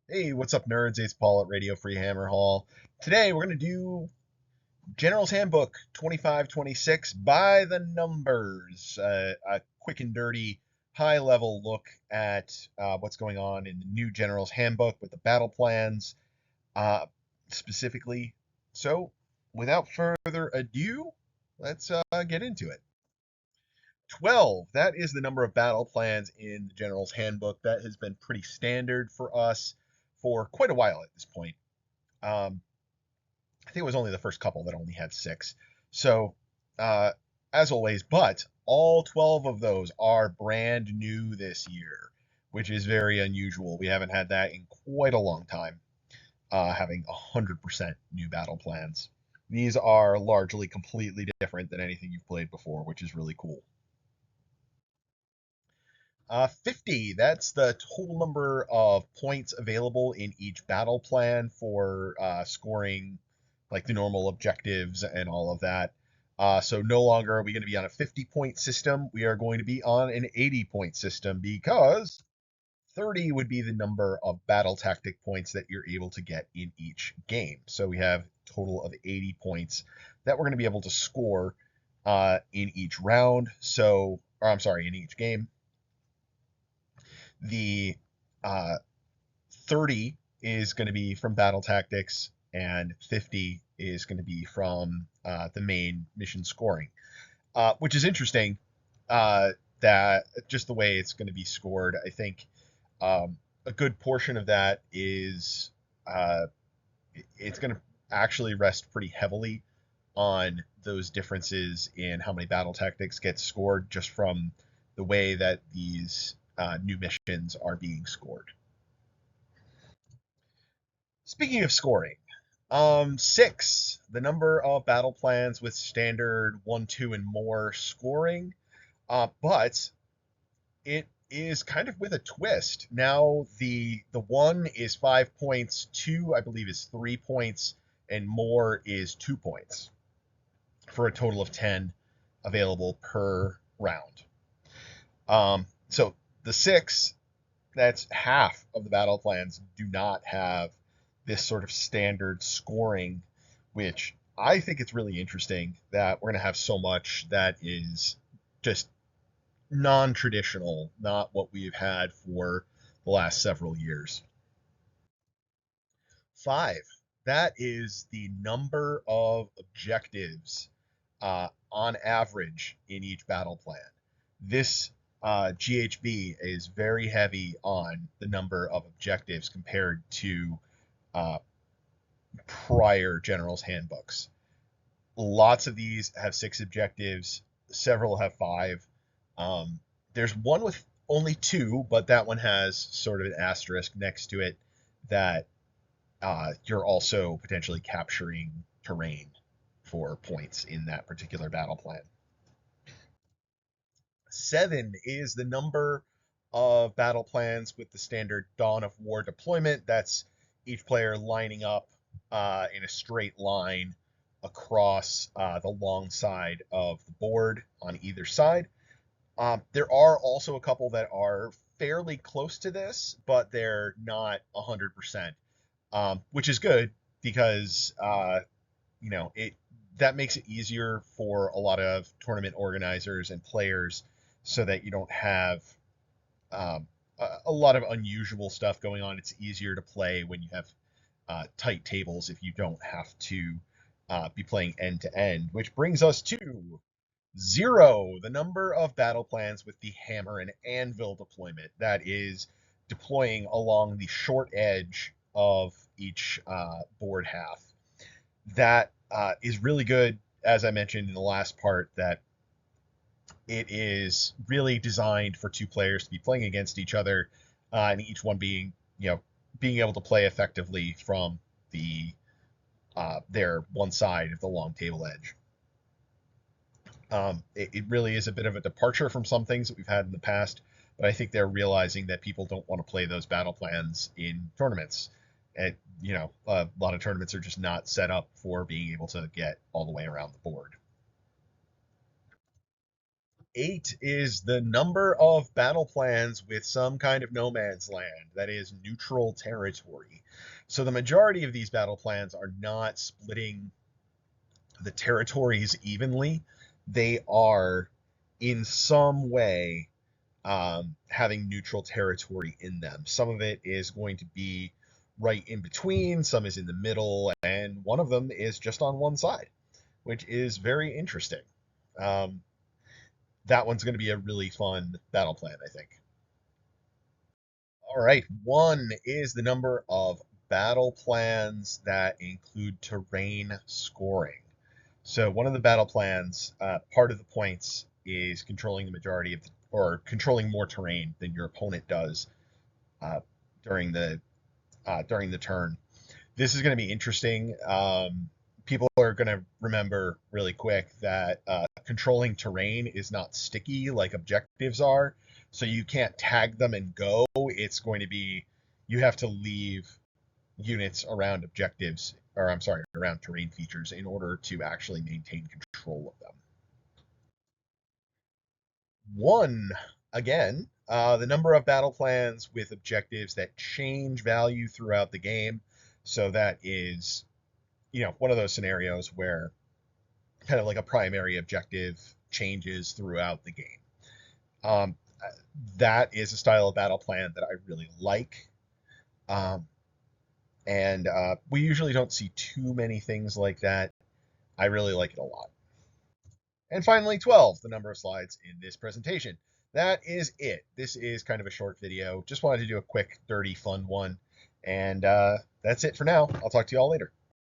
Hey, what's up, nerds? It's Paul at Radio Free Hammer Hall. Today we're going to do General's Handbook 2526 by the numbers. A quick and dirty, high level look at what's going on in the new General's Handbook with the battle plans uh, specifically. So, without further ado, let's get into it. 12, that is the number of battle plans in the General's Handbook. That has been pretty standard for us for quite a while at this point. Um, I think it was only the first couple that only had six. So, uh, as always, but all 12 of those are brand new this year, which is very unusual. We haven't had that in quite a long time, having 100% new battle plans. These are largely completely different than anything you've played before, which is really cool. 50, that's the total number of points available in each battle plan for scoring like the normal objectives and all of that. So no longer are we going to be on a 50-point system. We are going to be on an 80-point system because 30 would be the number of battle tactic points that you're able to get in each game. So we have a total of 80 points that we're going to be able to score in each round. So, or I'm sorry, in each game. The 30 is going to be from battle tactics, and 50 is going to be from the main mission scoring, which is interesting. That just the way it's going to be scored, I think a good portion of that is uh, it's going to actually rest pretty heavily on those differences in how many battle tactics get scored just from the way that these new missions are being scored. Speaking of scoring, six, the number of battle plans with standard one, two, and more scoring, but it is kind of with a twist. Now the one is 5 points, two I believe is 3 points, and more is 2 points for a total of 10 available per round. So the six, that's half of the battle plans do not have this sort of standard scoring, which I think it's really interesting that we're going to have so much that is just non-traditional, not what we've had for the last several years. Five, that is the number of objectives on average in each battle plan. This GHB is very heavy on the number of objectives compared to uh, prior generals handbooks. Lots of these have six objectives, several have five. There's one with only two, but that one has sort of an asterisk next to it that you're also potentially capturing terrain for points in that particular battle plan. Seven is the number of battle plans with the standard Dawn of War deployment. That's each player lining up in a straight line across the long side of the board on either side. There are also a couple that are fairly close to this, but they're not 100%, which is good because it that makes it easier for a lot of tournament organizers and players, so that you don't have a lot of unusual stuff going on. It's easier to play when you have tight tables if you don't have to be playing end to end. Which brings us to zero, the number of battle plans with the hammer and anvil deployment. That is deploying along the short edge of each board half. That is really good, as I mentioned in the last part, that it is really designed for two players to be playing against each other, and each one being able to play effectively from their one side of the long table edge. It really is a bit of a departure from some things that we've had in the past, but I think they're realizing that people don't want to play those battle plans in tournaments. And, a lot of tournaments are just not set up for being able to get all the way around the board. 8 is the number of battle plans with some kind of no man's land, that is neutral territory. So the majority of these battle plans are not splitting the territories evenly. They are in some way having neutral territory in them. Some of it is going to be right in between, some is in the middle, and one of them is just on one side, which is very interesting. Um, that one's going to be a really fun battle plan, I think. All right, 1 is the number of battle plans that include terrain scoring. So one of the battle plans, part of the points is controlling the majority of, or controlling more terrain than your opponent does uh, during the during the turn. This is going to be interesting. People are going to remember really quick that controlling terrain is not sticky like objectives are. So you can't tag them and go. It's going to be, you have to leave units around objectives, or I'm sorry, around terrain features in order to actually maintain control of them. 1, again, the number of battle plans with objectives that change value throughout the game. So that is, one of those scenarios where kind of like a primary objective changes throughout the game. Um, that is a style of battle plan that I really like. Um, and we usually don't see too many things like that. I really like it a lot. And finally, 12, the number of slides in this presentation. That is it. This is kind of a short video. Just wanted to do a quick, dirty, fun one. And that's it for now. I'll talk to you all later.